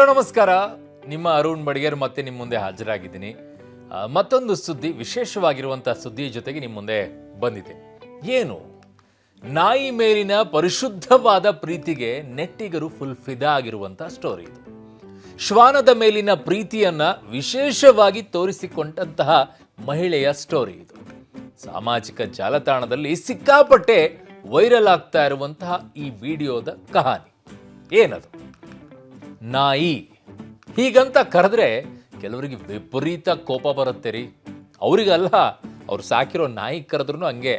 ನಮಸ್ಕಾರ. ನಿಮ್ಮ ಅರುಣ್ ಬಡಿಗೇರ್ ಮತ್ತೆ ನಿಮ್ಮ ಮುಂದೆ ಹಾಜರಾಗಿದ್ದೀನಿ. ಮತ್ತೊಂದು ಸುದ್ದಿ, ವಿಶೇಷವಾಗಿರುವಂಥ ಸುದ್ದಿ ಜೊತೆಗೆ ನಿಮ್ಮ ಮುಂದೆ ಬಂದಿದೆ. ಏನು? ನಾಯಿ ಮೇಲಿನ ಪರಿಶುದ್ಧವಾದ ಪ್ರೀತಿಗೆ ನೆಟ್ಟಿಗರು ಫುಲ್ ಫಿದಾ ಆಗಿರುವಂಥ ಸ್ಟೋರಿ ಇದು. ಶ್ವಾನದ ಮೇಲಿನ ಪ್ರೀತಿಯನ್ನ ವಿಶೇಷವಾಗಿ ತೋರಿಸಿಕೊಂಡಂತಹ ಮಹಿಳೆಯ ಸ್ಟೋರಿ ಇದು. ಸಾಮಾಜಿಕ ಜಾಲತಾಣದಲ್ಲಿ ಸಿಕ್ಕಾಪಟ್ಟೆ ವೈರಲ್ ಆಗ್ತಾ ಇರುವಂತಹ ಈ ವಿಡಿಯೋದ ಕಹಾನಿ ಏನದು? ನಾಯಿ ಹೀಗಂತ ಕರೆದ್ರೆ ಕೆಲವರಿಗೆ ವಿಪರೀತ ಕೋಪ ಬರುತ್ತೆ ರೀ. ಅವರಿಗಲ್ಲ, ಅವ್ರು ಸಾಕಿರೋ ನಾಯಿ ಕರೆದ್ರೂ ಹಂಗೆ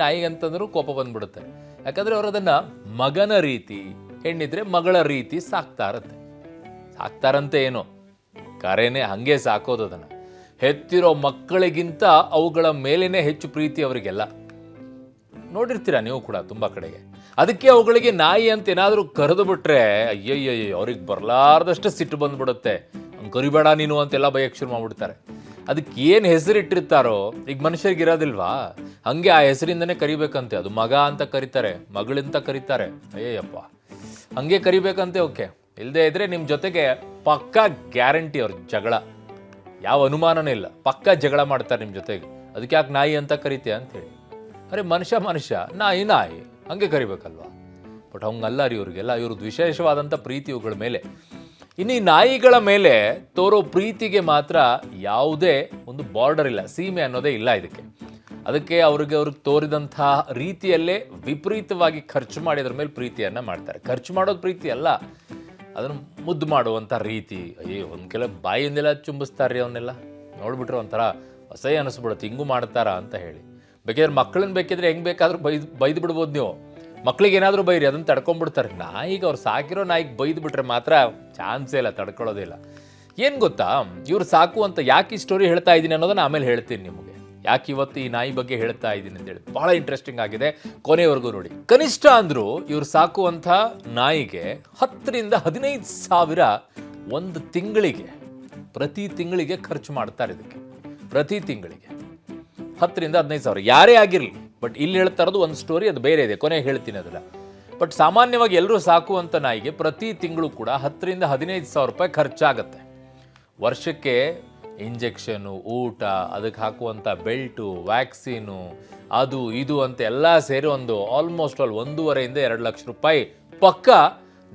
ನಾಯಿ ಅಂತಂದ್ರೂ ಕೋಪ ಬಂದ್ಬಿಡುತ್ತೆ. ಯಾಕಂದ್ರೆ ಅವರು ಅದನ್ನ ಮಗನ ರೀತಿ, ಹೆಣ್ಣಿದ್ರೆ ಮಗಳ ರೀತಿ ಸಾಕ್ತಾರಂತೆ ಏನೋ, ಕರೆನೇ ಹಂಗೆ ಸಾಕೋದು. ಅದನ್ನ ಹೆತ್ತಿರೋ ಮಕ್ಕಳಿಗಿಂತ ಅವುಗಳ ಮೇಲೇನೆ ಹೆಚ್ಚು ಪ್ರೀತಿ ಅವರಿಗೆಲ್ಲ. ನೋಡಿರ್ತೀರ ನೀವು ಕೂಡ ತುಂಬ ಕಡೆಗೆ. ಅದಕ್ಕೆ ಅವುಗಳಿಗೆ ನಾಯಿ ಅಂತ ಏನಾದರೂ ಕರೆದು ಬಿಟ್ರೆ ಅಯ್ಯಯ್ಯಯ್ಯ ಅವ್ರಿಗೆ ಬರಲಾರ್ದಷ್ಟು ಸಿಟ್ಟು ಬಂದ್ಬಿಡುತ್ತೆ. ಹಂಗೆ ಕರಿಬೇಡ ನೀನು ಅಂತೆಲ್ಲ ಬಯಕ್ಕೆ ಶುರು ಮಾಡ್ಬಿಡ್ತಾರೆ. ಅದಕ್ಕೆ ಏನು ಹೆಸರಿಟ್ಟಿರ್ತಾರೋ, ಈಗ ಮನುಷ್ಯರಿಗೆ ಇರೋದಿಲ್ವಾ, ಹಂಗೆ ಆ ಹೆಸರಿಂದನೇ ಕರಿಬೇಕಂತೆ. ಅದು ಮಗ ಅಂತ ಕರೀತಾರೆ, ಮಗಳಿಂತ ಕರೀತಾರೆ. ಅಯ್ಯಯ್ಯಪ್ಪ, ಹಂಗೆ ಕರಿಬೇಕಂತೆ. ಓಕೆ, ಇಲ್ಲದೆ ಇದ್ರೆ ನಿಮ್ಮ ಜೊತೆಗೆ ಪಕ್ಕಾ ಗ್ಯಾರಂಟಿ ಅವ್ರ ಜಗಳ, ಯಾವ ಅನುಮಾನನೂ ಇಲ್ಲ, ಪಕ್ಕಾ ಜಗಳ ಮಾಡ್ತಾರೆ ನಿಮ್ಮ ಜೊತೆಗೆ. ಅದಕ್ಕೆ ಯಾಕೆ ನಾಯಿ ಅಂತ ಕರಿತೀಯ ಅಂತೇಳಿ. ಅರೆ ಮನುಷ್ಯ ನಾಯಿ ಹಂಗೆ ಕರಿಬೇಕಲ್ವಾ? ಬಟ್ ಹಂಗಲ್ಲ ರೀ ಇವ್ರಿಗೆಲ್ಲ. ಇವ್ರದ್ದು ವಿಶೇಷವಾದಂಥ ಪ್ರೀತಿ ಇವುಗಳ ಮೇಲೆ. ಇನ್ನು ಈ ನಾಯಿಗಳ ಮೇಲೆ ತೋರೋ ಪ್ರೀತಿಗೆ ಮಾತ್ರ ಯಾವುದೇ ಒಂದು ಬಾರ್ಡರ್ ಇಲ್ಲ, ಸೀಮೆ ಅನ್ನೋದೇ ಇಲ್ಲ ಇದಕ್ಕೆ. ಅದಕ್ಕೆ ಅವ್ರಿಗೆ ತೋರಿದಂಥ ರೀತಿಯಲ್ಲೇ ವಿಪರೀತವಾಗಿ ಖರ್ಚು ಮಾಡಿ ಅದ್ರ ಮೇಲೆ ಪ್ರೀತಿಯನ್ನು ಮಾಡ್ತಾರೆ. ಖರ್ಚು ಮಾಡೋದು ಪ್ರೀತಿ ಅಲ್ಲ, ಅದನ್ನು ಮುದ್ದು ಮಾಡುವಂಥ ರೀತಿ. ಅಯ್ಯೋ, ಒಂದು ಕೆಲ ಬಾಯಿಂದೆಲ್ಲ ಚುಂಬಿಸ್ತಾರೆ ಅವನ್ನೆಲ್ಲ ನೋಡ್ಬಿಟ್ರೆ ಒಂಥರ ಅಸಹ್ಯ ಅನಿಸ್ಬಿಡುತ್ತೆ. ಹಿಂಗೂ ಮಾಡ್ತಾರಾ ಅಂತ ಹೇಳಿ. ಬೇಕಿದ್ರೆ ಮಕ್ಕಳನ್ನ ಬೇಕಿದ್ರೆ ಹೆಂಗೆ ಬೇಕಾದ್ರೂ ಬೈದು ಬಿಡ್ಬೋದು ನೀವು. ಮಕ್ಳಿಗೆ ಏನಾದರೂ ಬೈರಿ, ಅದನ್ನು ತಡ್ಕೊಂಡ್ಬಿಡ್ತಾರೆ. ನಾಯಿಗೆ ಅವ್ರು ಸಾಕಿರೋ ನಾಯಿಗೆ ಬೈದು ಬಿಟ್ರೆ ಮಾತ್ರ ಚಾನ್ಸೇ ಇಲ್ಲ, ತಡ್ಕೊಳ್ಳೋದಿಲ್ಲ. ಏನು ಗೊತ್ತಾ, ಇವ್ರು ಸಾಕುವಂತ ಯಾಕೆ ಈ ಸ್ಟೋರಿ ಹೇಳ್ತಾ ಇದ್ದೀನಿ ಅನ್ನೋದನ್ನ ಆಮೇಲೆ ಹೇಳ್ತೀನಿ ನಿಮಗೆ. ಯಾಕೆ ಇವತ್ತು ಈ ನಾಯಿ ಬಗ್ಗೆ ಹೇಳ್ತಾ ಇದ್ದೀನಿ ಅಂತೇಳಿ ಬಹಳ ಇಂಟ್ರೆಸ್ಟಿಂಗ್ ಆಗಿದೆ, ಕೊನೆವರೆಗೂ ನೋಡಿ. ಕನಿಷ್ಠ ಅಂದರೂ ಇವ್ರು ಸಾಕುವಂಥ ನಾಯಿಗೆ 10,000 ರಿಂದ 15,000 ಒಂದು ತಿಂಗಳಿಗೆ, ಪ್ರತಿ ತಿಂಗಳಿಗೆ ಖರ್ಚು ಮಾಡ್ತಾರೆ. ಇದಕ್ಕೆ ಪ್ರತಿ ತಿಂಗಳಿಗೆ 10,000 ರಿಂದ 15,000 ಯಾರೇ ಆಗಿರಲಿ. ಬಟ್ ಇಲ್ಲಿ ಹೇಳ್ತಾ ಇರೋದು ಒಂದು ಸ್ಟೋರಿ, ಅದು ಬೇರೆ ಇದೆ, ಕೊನೆಗೆ ಹೇಳ್ತೀನಿ ಅದನ್ನ. ಬಟ್ ಸಾಮಾನ್ಯವಾಗಿ ಎಲ್ಲರೂ ಸಾಕುವಂಥ ನಾಯಿಗೆ ಪ್ರತಿ ತಿಂಗಳು ಕೂಡ 10,000 ರಿಂದ 15,000 ರೂಪಾಯಿ ಖರ್ಚಾಗತ್ತೆ. ವರ್ಷಕ್ಕೆ ಇಂಜೆಕ್ಷನು, ಊಟ, ಅದಕ್ಕೆ ಹಾಕುವಂಥ ಬೆಲ್ಟು, ವ್ಯಾಕ್ಸಿನು, ಅದು ಇದು ಅಂತ ಎಲ್ಲ ಸೇರಿ ಒಂದು ಆಲ್ಮೋಸ್ಟ್ 1.5 ರಿಂದ 2 ಲಕ್ಷ ರೂಪಾಯಿ ಪಕ್ಕ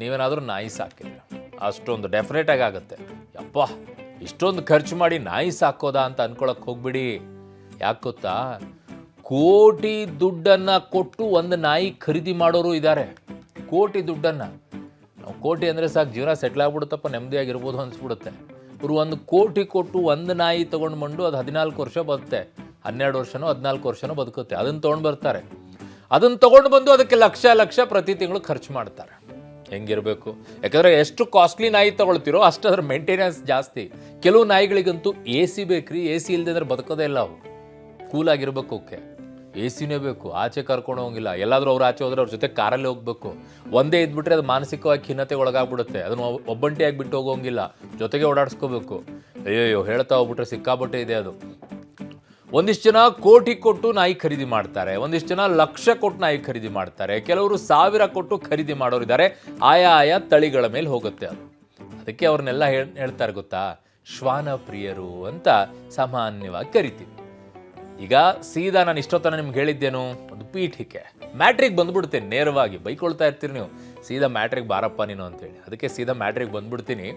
ನೀವೇನಾದರೂ ನಾಯಿ ಸಾಕಿದ್ರೆ ಅಷ್ಟೊಂದು ಡೆಫಿನೆಟಾಗಿ ಆಗುತ್ತೆ. ಯಪ್ಪ, ಇಷ್ಟೊಂದು ಖರ್ಚು ಮಾಡಿ ನಾಯಿ ಸಾಕೋದಾ ಅಂತ ಅನ್ಕೊಳಕ್ಕೆ ಹೋಗ್ಬಿಡಿ. ಯಾಕೆ ಗೊತ್ತಾ, ಕೋಟಿ ದುಡ್ಡನ್ನು ಕೊಟ್ಟು ಒಂದು ನಾಯಿ ಖರೀದಿ ಮಾಡೋರು ಇದ್ದಾರೆ. ಕೋಟಿ ದುಡ್ಡನ್ನು. ನಾವು ಕೋಟಿ ಅಂದರೆ ಸಾಕು, ಜೀವನ ಸೆಟ್ಲ್ ಆಗ್ಬಿಡುತ್ತಪ್ಪ, ನೆಮ್ಮದಿಯಾಗಿರ್ಬೋದು ಅನಿಸ್ಬಿಡುತ್ತೆ. ಇವರು 1 ಕೋಟಿ ಕೊಟ್ಟು ಒಂದು ನಾಯಿ ತೊಗೊಂಡು ಬಂದು ಅದು 14 ವರ್ಷ ಬದುತ್ತೆ, 12 ವರ್ಷನೋ 14 ವರ್ಷನೋ ಬದುಕುತ್ತೆ. ಅದನ್ನು ತೊಗೊಂಡು ಬರ್ತಾರೆ. ಅದನ್ನು ತೊಗೊಂಡು ಬಂದು ಅದಕ್ಕೆ ಲಕ್ಷ ಪ್ರತಿ ತಿಂಗಳು ಖರ್ಚು ಮಾಡ್ತಾರೆ. ಹೆಂಗಿರಬೇಕು? ಯಾಕಂದರೆ ಎಷ್ಟು ಕಾಸ್ಟ್ಲಿ ನಾಯಿ ತೊಗೊಳ್ತಿರೋ ಅಷ್ಟು ಅದ್ರ ಮೇಂಟೆನೆನ್ಸ್ ಜಾಸ್ತಿ. ಕೆಲವು ನಾಯಿಗಳಿಗಂತೂ AC ಬೇಕ್ರಿ, AC ಇಲ್ಲದೆ ಅಂದ್ರೆ ಬದುಕೋದೇ ಇಲ್ಲ. ಅವು ಕೂಲಾಗಿರ್ಬೇಕು, ಓಕೆ, AC ಬೇಕು, ಆಚೆ ಕರ್ಕೊಂಡು ಹೋಗಿಲ್ಲ. ಎಲ್ಲಾದರೂ ಅವ್ರು ಆಚೆ ಹೋದ್ರೆ ಅವ್ರ ಜೊತೆ ಕಾರಲ್ಲಿ ಹೋಗ್ಬೇಕು. ಒಂದೇ ಇದ್ಬಿಟ್ರೆ ಅದು ಮಾನಸಿಕವಾಗಿ ಖಿನ್ನತೆಗೆ ಒಳಗಾಗ್ಬಿಡುತ್ತೆ. ಅದನ್ನು ಒಬ್ಬಂಟಿಯಾಗಿ ಬಿಟ್ಟು ಹೋಗೋಂಗಿಲ್ಲ, ಜೊತೆಗೆ ಓಡಾಡಿಸ್ಕೋಬೇಕು. ಅಯ್ಯೋ, ಹೇಳ್ತಾ ಹೋಗ್ಬಿಟ್ರೆ ಸಿಕ್ಕಾಪಟ್ಟೆ ಇದೆ ಅದು. ಒಂದಿಷ್ಟು ಜನ ಕೋಟಿ ಕೊಟ್ಟು ನಾಯಿ ಖರೀದಿ ಮಾಡ್ತಾರೆ, ಒಂದಿಷ್ಟು ಜನ ಲಕ್ಷ ಕೊಟ್ಟು ನಾಯಿ ಖರೀದಿ ಮಾಡ್ತಾರೆ, ಕೆಲವರು 1000 ಕೊಟ್ಟು ಖರೀದಿ ಮಾಡೋರಿದ್ದಾರೆ. ಆಯಾ ತಳಿಗಳ ಮೇಲೆ ಹೋಗುತ್ತೆ ಅದು. ಅದಕ್ಕೆ ಅವ್ರನ್ನೆಲ್ಲ ಹೇಳ್ತಾರೆ ಗೊತ್ತಾ, ಶ್ವಾನ ಪ್ರಿಯರು ಅಂತ ಸಾಮಾನ್ಯವಾಗಿ ಕರಿತೀವಿ. ಈಗ ಸೀದಾ ನಾನು ಇಷ್ಟೊತ್ತನ ನಿಮ್ಗೆ ಹೇಳಿದ್ದೇನು, ಒಂದು ಪೀಠಿಕೆ ಮ್ಯಾಟ್ರಿಗೆ ಬಂದ್ಬಿಡ್ತೇನೆ. ನೇರವಾಗಿ ಬೈಕೊಳ್ತಾ ಇರ್ತೀರಿ ನೀವು, ಸೀದಾ ಮ್ಯಾಟ್ರಿಗೆ ಬಾರಪ್ಪ ನೀನು ಅಂತೇಳಿ. ಅದಕ್ಕೆ ಸೀದಾ ಮ್ಯಾಟ್ರಿಗೆ ಬಂದ್ಬಿಡ್ತೀನಿ.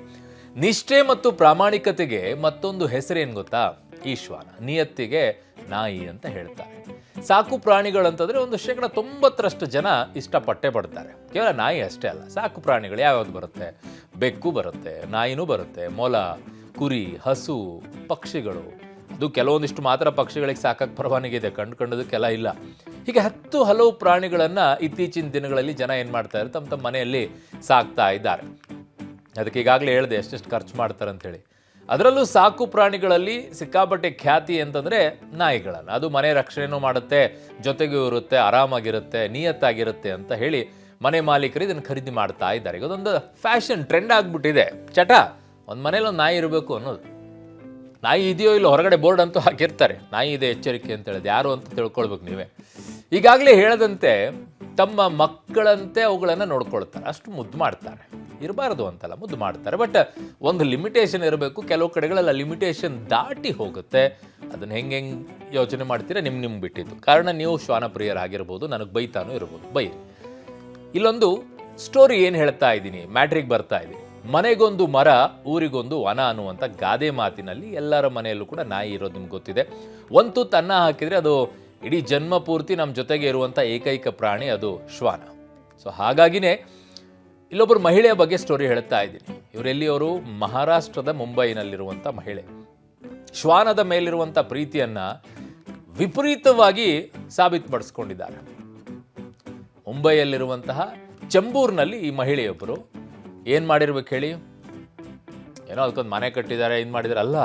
ನಿಷ್ಠೆ ಮತ್ತು ಪ್ರಾಮಾಣಿಕತೆಗೆ ಮತ್ತೊಂದು ಹೆಸರೇನು ಗೊತ್ತಾ, ಈ ಶ್ವಾನ. ನಿಯತ್ತಿಗೆ ನಾಯಿ ಅಂತ ಹೇಳ್ತಾರೆ. ಸಾಕು ಪ್ರಾಣಿಗಳಂತಂದ್ರೆ ಒಂದು 90% ಜನ ಇಷ್ಟಪಟ್ಟೆ ಪಡ್ತಾರೆ. ಕೇವಲ ನಾಯಿ ಅಷ್ಟೇ ಅಲ್ಲ, ಸಾಕು ಪ್ರಾಣಿಗಳು ಯಾವ್ಯಾವ್ದು ಬರುತ್ತೆ, ಬೆಕ್ಕು ಬರುತ್ತೆ, ನಾಯಿನೂ ಬರುತ್ತೆ, ಮೊಲ, ಕುರಿ, ಹಸು, ಪಕ್ಷಿಗಳು. ಅದು ಕೆಲವೊಂದಿಷ್ಟು ಮಾತ್ರ ಪಕ್ಷಿಗಳಿಗೆ ಸಾಕಕ್ಕೆ ಪರವಾನಗಿ ಇದೆ, ಕಂಡುದಕ್ಕೆಲ್ಲ ಇಲ್ಲ. ಹೀಗೆ ಹಲವು ಪ್ರಾಣಿಗಳನ್ನು ಇತ್ತೀಚಿನ ದಿನಗಳಲ್ಲಿ ಜನ ಏನು ಮಾಡ್ತಾರೆ, ತಮ್ಮ ಮನೆಯಲ್ಲಿ ಸಾಕ್ತಾ ಇದ್ದಾರೆ. ಅದಕ್ಕೆ ಈಗಾಗಲೇ ಹೇಳಿದೆ ಎಷ್ಟೆಷ್ಟು ಖರ್ಚು ಮಾಡ್ತಾರೆ ಅಂತೇಳಿ. ಅದರಲ್ಲೂ ಸಾಕು ಪ್ರಾಣಿಗಳಲ್ಲಿ ಸಿಕ್ಕಾಪಟ್ಟೆ ಖ್ಯಾತಿ ಅಂತಂದರೆ ನಾಯಿಗಳನ್ನು. ಅದು ಮನೆ ರಕ್ಷಣೆನೂ ಮಾಡುತ್ತೆ, ಜೊತೆಗೂ ಇರುತ್ತೆ, ಆರಾಮಾಗಿರುತ್ತೆ, ನಿಯತ್ತಾಗಿರುತ್ತೆ ಅಂತ ಹೇಳಿ ಮನೆ ಮಾಲೀಕರು ಇದನ್ನು ಖರೀದಿ ಮಾಡ್ತಾ ಇದ್ದಾರೆ. ಈಗ ಅದೊಂದು ಫ್ಯಾಷನ್ ಟ್ರೆಂಡ್ ಆಗಿಬಿಟ್ಟಿದೆ, ಚಟ. ಒಂದು ಮನೇಲಿ ಒಂದು ನಾಯಿ ಇರಬೇಕು ಅನ್ನೋದು. ನಾಯಿ ಇದೆಯೋ ಇಲ್ಲೋ, ಹೊರಗಡೆ ಬೋರ್ಡ್ ಅಂತೂ ಹಾಕಿರ್ತಾರೆ, ನಾಯಿ ಇದೆ ಎಚ್ಚರಿಕೆ ಅಂತ ಹೇಳಿದೆ. ಯಾರು ಅಂತ ತಿಳ್ಕೊಳ್ಬೇಕು ನೀವೇ. ಈಗಾಗಲೇ ಹೇಳದಂತೆ ತಮ್ಮ ಮಕ್ಕಳಂತೆ ಅವುಗಳನ್ನು ನೋಡ್ಕೊಳ್ತಾರೆ, ಅಷ್ಟು ಮುದ್ದು ಮಾಡ್ತಾರೆ. ಇರಬಾರ್ದು ಅಂತಲ್ಲ, ಮುದ್ದು ಮಾಡ್ತಾರೆ. ಬಟ್ ಒಂದು ಲಿಮಿಟೇಷನ್ ಇರಬೇಕು. ಕೆಲವು ಕಡೆಗಳೆಲ್ಲ ಲಿಮಿಟೇಷನ್ ದಾಟಿ ಹೋಗುತ್ತೆ. ಅದನ್ನು ಹೆಂಗೆ ಯೋಚನೆ ಮಾಡ್ತೀರಾ ನಿಮ್ಗೆ ಬಿಟ್ಟಿದ್ದು. ಕಾರಣ ನೀವು ಶ್ವಾನಪ್ರಿಯರಾಗಿರ್ಬೋದು, ನನಗೆ ಬೈತಾನೂ ಇರ್ಬೋದು, ಬೈರಿ. ಇಲ್ಲೊಂದು ಸ್ಟೋರಿ ಏನು ಹೇಳ್ತಾ ಇದ್ದೀನಿ, ಮ್ಯಾಟ್ರಿಗೆ ಬರ್ತಾ ಇದ್ದೀನಿ. ಮನೆಗೊಂದು ಮರ, ಊರಿಗೊಂದು ವನ ಅನ್ನುವಂಥ ಗಾದೆ ಮಾತಿನಲ್ಲಿ ಎಲ್ಲರ ಮನೆಯಲ್ಲೂ ಕೂಡ ನಾಯಿ ಇರೋದು ನಿಮ್ಗೆ ಗೊತ್ತಿದೆ. ಒಂದು ತನ್ನ ಹಾಕಿದರೆ ಅದು ಇಡೀ ಜನ್ಮ ಪೂರ್ತಿ ನಮ್ಮ ಜೊತೆಗೆ ಇರುವಂಥ ಏಕೈಕ ಪ್ರಾಣಿ ಅದು ಶ್ವಾನ. ಸೊ ಹಾಗಾಗಿನೇ ಇಲ್ಲೊಬ್ಬರು ಮಹಿಳೆಯ ಬಗ್ಗೆ ಸ್ಟೋರಿ ಹೇಳ್ತಾ ಇದ್ದೀನಿ. ಇವರೆಲ್ಲಿಯವರು ಮಹಾರಾಷ್ಟ್ರದ ಮುಂಬೈನಲ್ಲಿರುವಂಥ ಮಹಿಳೆ. ಶ್ವಾನದ ಮೇಲಿರುವಂಥ ಪ್ರೀತಿಯನ್ನು ವಿಪರೀತವಾಗಿ ಸಾಬೀತುಪಡಿಸ್ಕೊಂಡಿದ್ದಾರೆ. ಮುಂಬೈಯಲ್ಲಿರುವಂತಹ ಚಂಬೂರ್ನಲ್ಲಿ ಈ ಮಹಿಳೆಯೊಬ್ಬರು ಏನು ಮಾಡಿರ್ಬೇಕು ಹೇಳಿ? ಏನೋ ಅದಕ್ಕೊಂದು ಮನೆ ಕಟ್ಟಿದ್ದಾರೆ, ಇದು ಮಾಡಿದ್ದಾರೆ ಅಲ್ಲ.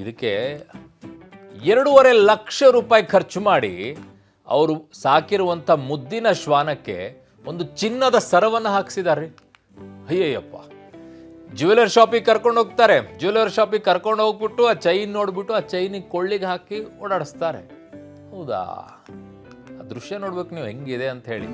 ಇದಕ್ಕೆ 2.5 ಲಕ್ಷ ರೂಪಾಯಿ ಖರ್ಚು ಮಾಡಿ ಅವರು ಸಾಕಿರುವಂಥ ಮುದ್ದಿನ ಶ್ವಾನಕ್ಕೆ ಒಂದು ಚಿನ್ನದ ಸರವನ್ನು ಹಾಕಿಸಿದ್ದಾರೆ. ಅಯ್ಯಯ್ಯಪ್ಪ, ಜ್ಯುವೆಲರ್ ಶಾಪಿಗೆ ಕರ್ಕೊಂಡು ಹೋಗ್ತಾರೆ. ಜ್ಯುವೆಲರ್ ಶಾಪಿಗೆ ಕರ್ಕೊಂಡು ಹೋಗ್ಬಿಟ್ಟು ಆ ಚೈನ್ ನೋಡ್ಬಿಟ್ಟು ಆ ಚೈನಿಗೆ ಕೊಳ್ಳಿಗೆ ಹಾಕಿ ಓಡಾಡಿಸ್ತಾರೆ. ಹೌದಾ? ಆ ದೃಶ್ಯ ನೋಡ್ಬೇಕು ನೀವು ಹೆಂಗಿದೆ ಅಂತ ಹೇಳಿ.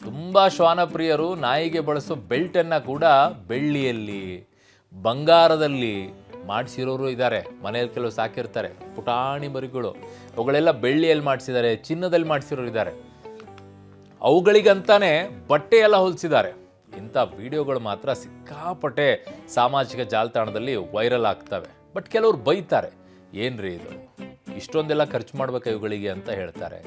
ತುಂಬ ಶ್ವಾನಪ್ರಿಯರು ನಾಯಿಗೆ ಬಳಸೋ ಬೆಲ್ಟನ್ನು ಕೂಡ ಬೆಳ್ಳಿಯಲ್ಲಿ, ಬಂಗಾರದಲ್ಲಿ ಮಾಡಿಸಿರೋರು ಇದ್ದಾರೆ. ಮನೆಯಲ್ಲಿ ಕೆಲವು ಸಾಕಿರ್ತಾರೆ ಪುಟಾಣಿ ಮರಿಗಳು, ಅವುಗಳೆಲ್ಲ ಬೆಳ್ಳಿಯಲ್ಲಿ ಮಾಡಿಸಿದ್ದಾರೆ, ಚಿನ್ನದಲ್ಲಿ ಮಾಡಿಸಿರೋರು ಇದ್ದಾರೆ. ಅವುಗಳಿಗಂತಾನೆ ಬಟ್ಟೆ ಎಲ್ಲ ಹೊಲಿಸಿದ್ದಾರೆ. ಇಂಥ ವಿಡಿಯೋಗಳು ಮಾತ್ರ ಸಿಕ್ಕಾಪಟ್ಟೆ ಸಾಮಾಜಿಕ ಜಾಲತಾಣದಲ್ಲಿ ವೈರಲ್ ಆಗ್ತವೆ. ಬಟ್ ಕೆಲವರು ಬೈತಾರೆ, ಏನ್ರಿ ಇದು ಇಷ್ಟೊಂದೆಲ್ಲ ಖರ್ಚು ಮಾಡ್ಬೇಕು ಇವುಗಳಿಗೆ ಅಂತ ಹೇಳ್ತಾರೆ.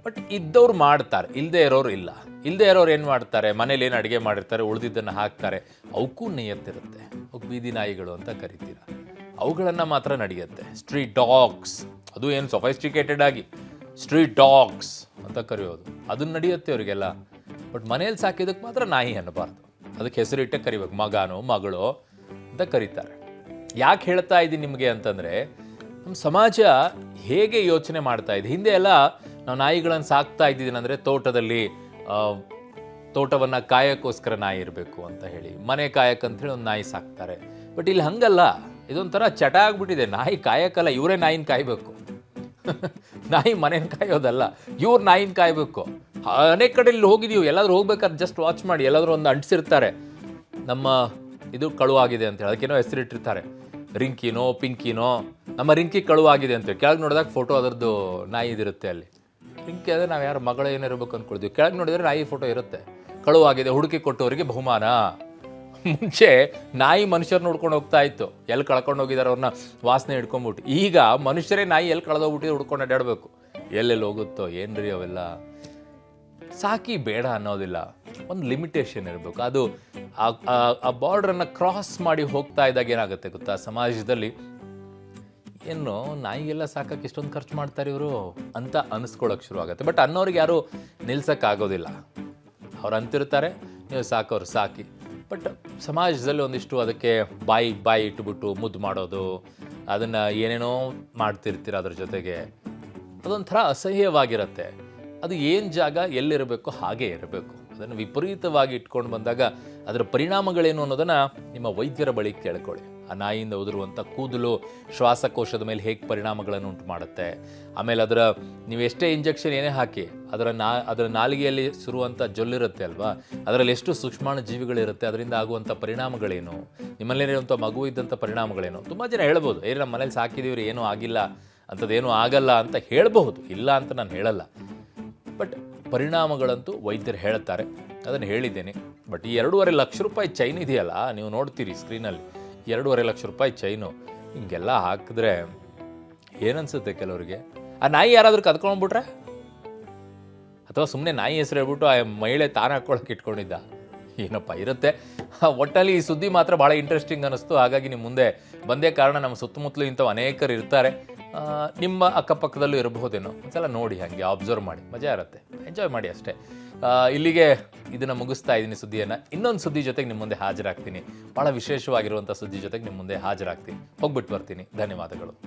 ಬಟ್ ಇದ್ದವ್ರು ಮಾಡ್ತಾರೆ, ಇಲ್ಲದೆ ಇರೋರು ಇಲ್ಲ. ಇಲ್ಲದೆ ಇರೋರು ಏನು ಮಾಡ್ತಾರೆ, ಮನೇಲಿ ಏನು ಅಡುಗೆ ಮಾಡಿರ್ತಾರೆ, ಉಳಿದಿದ್ದನ್ನು ಹಾಕ್ತಾರೆ. ಅವಕ್ಕೂ ನಿಯತ್ತಿರುತ್ತೆ. ಅವಕ್ಕೆ ಬೀದಿ ನಾಯಿಗಳು ಅಂತ ಕರಿತೀರ. ಅವುಗಳನ್ನು ಮಾತ್ರ ನಡೆಯುತ್ತೆ. ಸ್ಟ್ರೀಟ್ ಡಾಗ್ಸ್, ಅದು ಏನು ಸೊಫೈಸ್ಟಿಕೇಟೆಡ್ ಆಗಿ ಸ್ಟ್ರೀಟ್ ಡಾಗ್ಸ್ ಅಂತ ಕರೆಯೋದು, ಅದನ್ನು ನಡೆಯುತ್ತೆ ಅವರಿಗೆಲ್ಲ. ಬಟ್ ಮನೇಲಿ ಸಾಕಿದ್ದಕ್ಕೆ ಮಾತ್ರ ನಾಯಿ ಅನ್ನಬಾರ್ದು. ಅದಕ್ಕೆ ಹೆಸರಿಟ್ಟೆ ಕರಿಬೇಕು, ಮಗನೋ ಮಗಳು ಅಂತ ಕರೀತಾರೆ. ಯಾಕೆ ಹೇಳ್ತಾ ಇದ್ದೀನಿ ನಿಮಗೆ ಅಂತಂದರೆ, ನಮ್ಮ ಸಮಾಜ ಹೇಗೆ ಯೋಚನೆ ಮಾಡ್ತಾ ಇದೆ. ಹಿಂದೆ ಎಲ್ಲ ನಾವು ನಾಯಿಗಳನ್ನು ಸಾಕ್ತಾ ಇದ್ದಿದ್ದೀನಿ ಅಂದರೆ ತೋಟವನ್ನು ಕಾಯಕ್ಕೋಸ್ಕರ ನಾಯಿ ಇರಬೇಕು ಅಂತ ಹೇಳಿ, ಮನೆ ಕಾಯಕ್ಕಂಥೇಳಿ ಒಂದು ನಾಯಿ ಸಾಕ್ತಾರೆ. ಬಟ್ ಇಲ್ಲಿ ಹಂಗಲ್ಲ, ಇದೊಂಥರ ಚಟ ಆಗ್ಬಿಟ್ಟಿದೆ. ನಾಯಿ ಕಾಯಕ್ಕಲ್ಲ, ಇವರೇ ನಾಯಿನ ಕಾಯಬೇಕು. ನಾಯಿ ಮನೇನ ಕಾಯೋದಲ್ಲ, ಇವ್ರು ನಾಯಿನ ಕಾಯಬೇಕು. ಅನೇಕ ಕಡೆಯಲ್ಲಿ ಹೋಗಿದ್ದೀವಿ, ಎಲ್ಲಾದ್ರೂ ಹೋಗ್ಬೇಕಾದ್ರೆ ಜಸ್ಟ್ ವಾಚ್ ಮಾಡಿ, ಎಲ್ಲಾದ್ರೂ ಒಂದು ಅಂಟಿಸಿರ್ತಾರೆ ನಮ್ಮ ಇದು ಕಳುವಾಗಿದೆ ಅಂತೇಳಿ, ಅದಕ್ಕೇನೋ ಹೆಸರಿಟ್ಟಿರ್ತಾರೆ, ರಿಂಕಿನೋ ಪಿಂಕಿನೋ. ನಮ್ಮ ರಿಂಕಿ ಕಳುವಾಗಿದೆ ಅಂತೇಳಿ ಕೆಳಗೆ ನೋಡಿದಾಗ ಫೋಟೋ ಅದರದ್ದು ನಾಯಿದಿರುತ್ತೆ. ಅಲ್ಲಿ ರಿಂಕಿ ಆದರೆ ನಾವು ಯಾರು ಮಗಳು ಏನಿರಬೇಕು ಅಂದ್ಕೊಳ್ತೀವಿ, ಕೆಳಗೆ ನೋಡಿದರೆ ನಾಯಿ ಫೋಟೋ ಇರುತ್ತೆ. ಕಳುವಾಗಿದೆ, ಹುಡುಕಿ ಕೊಟ್ಟವರಿಗೆ ಬಹುಮಾನ. ಮುಂಚೆ ನಾಯಿ ಮನುಷ್ಯರು ನೋಡ್ಕೊಂಡು ಹೋಗ್ತಾ ಇತ್ತು, ಎಲ್ಲಿ ಕಳ್ಕೊಂಡು ಹೋಗಿದ್ದಾರೆ ಅವ್ರನ್ನ ವಾಸನೆ ಹಿಡ್ಕೊಂಡ್ಬಿಟ್ಟು. ಈಗ ಮನುಷ್ಯರೇ ನಾಯಿ ಎಲ್ಲಿ ಕಳೆದೋಗ್ಬಿಟ್ಟು ಹುಡ್ಕೊಂಡು ಅಡ್ಡಾಡಬೇಕು. ಎಲ್ಲೆಲ್ಲಿ ಹೋಗುತ್ತೋ ಏನ್ರಿ ಅವೆಲ್ಲ. ಸಾಕಿ ಬೇಡ ಅನ್ನೋದಿಲ್ಲ, ಒಂದು ಲಿಮಿಟೇಷನ್ ಇರಬೇಕು. ಅದು ಆ ಬಾರ್ಡ್ರನ್ನು ಕ್ರಾಸ್ ಮಾಡಿ ಹೋಗ್ತಾ ಇದ್ದಾಗ ಏನಾಗುತ್ತೆ ಗೊತ್ತಾ, ಸಮಾಜದಲ್ಲಿ ಏನು ನಾಯಿಗೆಲ್ಲ ಸಾಕಕ್ಕೆ ಇಷ್ಟೊಂದು ಖರ್ಚು ಮಾಡ್ತಾರೆ ಇವರು ಅಂತ ಅನಿಸ್ಕೊಳ್ಳೋಕೆ ಶುರು ಆಗುತ್ತೆ. ಬಟ್ ಅನ್ನೋರಿಗೆ ಯಾರು ನಿಲ್ಸೋಕ್ಕಾಗೋದಿಲ್ಲ. ಅವ್ರು ಅಂತಿರ್ತಾರೆ, ನೀವು ಸಾಕೋರು ಸಾಕಿ. ಬಟ್ ಸಮಾಜದಲ್ಲಿ ಒಂದಿಷ್ಟು ಅದಕ್ಕೆ ಬಾಯಿ ಇಟ್ಬಿಟ್ಟು ಮುದ್ದು ಮಾಡೋದು, ಅದನ್ನು ಏನೇನೋ ಮಾಡ್ತಿರ್ತೀರ ಅದ್ರ ಜೊತೆಗೆ, ಅದೊಂಥರ ಅಸಹ್ಯವಾಗಿರುತ್ತೆ. ಅದು ಏನು ಜಾಗ ಎಲ್ಲಿರಬೇಕು ಹಾಗೇ ಇರಬೇಕು. ಅದನ್ನು ವಿಪರೀತವಾಗಿ ಇಟ್ಕೊಂಡು ಬಂದಾಗ ಅದರ ಪರಿಣಾಮಗಳೇನು ಅನ್ನೋದನ್ನು ನಿಮ್ಮ ವೈದ್ಯರ ಬಳಿ ಕೇಳ್ಕೊಳ್ಳಿ. ಆ ನಾಯಿಯಿಂದ ಉದುರುವಂಥ ಕೂದಲು ಶ್ವಾಸಕೋಶದ ಮೇಲೆ ಹೇಗೆ ಪರಿಣಾಮಗಳನ್ನು ಉಂಟು ಮಾಡುತ್ತೆ, ಆಮೇಲೆ ನೀವು ಎಷ್ಟೇ ಇಂಜೆಕ್ಷನ್ ಏನೇ ಹಾಕಿ ಅದರ ನಾಲಿಗೆಯಲ್ಲಿ ಸುರುವಂಥ ಜೊಲ್ಲಿರುತ್ತೆ ಅಲ್ವಾ, ಅದರಲ್ಲಿ ಎಷ್ಟು ಸೂಕ್ಷ್ಮಾಣು ಜೀವಿಗಳಿರುತ್ತೆ, ಅದರಿಂದ ಆಗುವಂಥ ಪರಿಣಾಮಗಳೇನು, ನಿಮ್ಮಲ್ಲಿರುವಂಥ ಮಗು ಇದ್ದಂಥ ಪರಿಣಾಮಗಳೇನು. ತುಂಬ ಜನ ಹೇಳ್ಬೋದು, ನಮ್ಮ ಮನೇಲಿ ಸಾಕಿದೀವ್ರಿ ಏನೂ ಆಗಿಲ್ಲ, ಅಂಥದ್ದೇನೂ ಆಗಲ್ಲ ಅಂತ ಹೇಳಬಹುದು, ಇಲ್ಲ ಅಂತ ನಾನು ಹೇಳಲ್ಲ. ಬಟ್ ಪರಿಣಾಮಗಳಂತೂ ವೈದ್ಯರು ಹೇಳ್ತಾರೆ, ಅದನ್ನು ಹೇಳಿದ್ದೇನೆ. ಬಟ್ ಈ 2.5 ಲಕ್ಷ ರೂಪಾಯಿ ಚೈನ್ ಇದೆಯಲ್ಲ, ನೀವು ನೋಡ್ತೀರಿ ಸ್ಕ್ರೀನಲ್ಲಿ, 2.5 ಲಕ್ಷ ರೂಪಾಯಿ ಚೈನು ಹಿಂಗೆಲ್ಲ ಹಾಕಿದ್ರೆ ಏನನ್ಸುತ್ತೆ ಕೆಲವರಿಗೆ. ಆ ನಾಯಿ ಯಾರಾದರೂ ಕದ್ಕೊಂಡ್ಬಿಟ್ರೆ, ಅಥವಾ ಸುಮ್ಮನೆ ನಾಯಿ ಹೆಸರು ಹೇಳ್ಬಿಟ್ಟು ಆ ಮಹಿಳೆ ತಾನು ಹಾಕ್ಕೊಳಕ್ಕೆ ಇಟ್ಕೊಂಡಿದ್ದ, ಏನಪ್ಪ ಇರುತ್ತೆ. ಒಟ್ಟಲ್ಲಿ ಈ ಸುದ್ದಿ ಮಾತ್ರ ಭಾಳ ಇಂಟ್ರೆಸ್ಟಿಂಗ್ ಅನ್ನಿಸ್ತು. ಹಾಗಾಗಿ ನಿಮ್ಮ ಮುಂದೆ ಬಂದೇ ಕಾರಣ. ನಮ್ಮ ಸುತ್ತಮುತ್ತಲು ಇಂಥವು ಅನೇಕರು ಇರ್ತಾರೆ, ನಿಮ್ಮ ಅಕ್ಕಪಕ್ಕದಲ್ಲೂ ಇರಬಹುದೇನೋ. ಒಂದ್ಸಲ ನೋಡಿ, ಹಾಗೆ ಅಬ್ಸರ್ವ್ ಮಾಡಿ, ಮಜಾ ಇರುತ್ತೆ, ಎಂಜಾಯ್ ಮಾಡಿ ಅಷ್ಟೇ. ಇಲ್ಲಿಗೆ ಇದನ್ನು ಮುಗಿಸ್ತಾ ಇದ್ದೀನಿ ಸುದ್ದಿಯನ್ನು. ಇನ್ನೊಂದು ಸುದ್ದಿ ಜೊತೆಗೆ ನಿಮ್ಮ ಮುಂದೆ ಹಾಜರಾಗ್ತೀನಿ. ಭಾಳ ವಿಶೇಷವಾಗಿರುವಂಥ ಸುದ್ದಿ ಜೊತೆಗೆ ನಿಮ್ಮ ಮುಂದೆ ಹಾಜರಾಗ್ತೀನಿ. ಹೋಗ್ಬಿಟ್ಟು ಬರ್ತೀನಿ. ಧನ್ಯವಾದಗಳು.